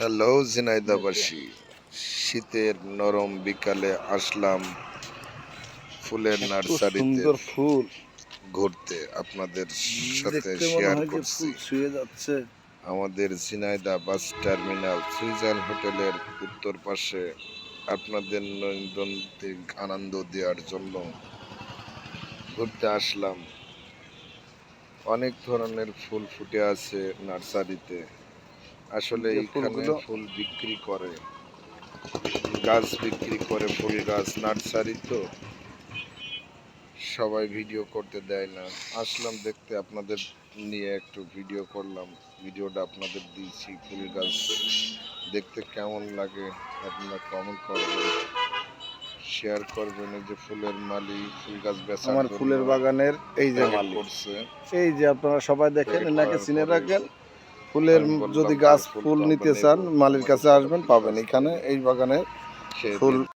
Hello ঝিনাইদহবাসী, শীতের নরম বিকালে আসলাম ফুলের নার্সারিতে সুন্দর ফুল ঘুরতে। আপনাদের সাথে দেখতে মনে শেয়ার হয় যে করছি ফুল ছুঁয়ে যাচ্ছে। আমাদের ঝিনাইদহ বাস টার্মিনাল সুইজান হোটেলের উত্তর পাশে আপনাদের নৈনন্দিক আনন্দ দেওয়ার জন্য ঘুরতে আসলাম। অনেক ধরনের ফুল ফুটে আছে নার্সারিতে। আসলে যে এখানে ফুলগুলো ফুল বিক্রি করে, গাছ বিক্রি করে, ফুল গাছ নার্সারি তো সবাই ভিডিও করতে দেয় না। আসলাম দেখতে, আপনাদের নিয়ে একটু ভিডিও করলাম, ভিডিওটা আপনাদের দিয়েছি। ফুল গাছ দেখতে কেমন লাগে আপনারা কমেন্ট করবেন, শেয়ার করবেন। এই যে ফুলের মালি ফুল গাছ বেচার আমার জন্য ফুলের বাগানের এই যে প্যাকেট মালি, করছে। এই যে আপনারা সবাই দেখেন, প্যাকেট এনাকে করার চিনে পরে রাখেন। ফুলের আমি বললাম যদি যে গাছ ফুল ফুল তো আমরা নিতে নেব, চান মালির আমাদের কাছে দ্বারা আসবেন, ফুল পাবেন গাছ এখানে নেবে, এই বাগানের সে ফুল।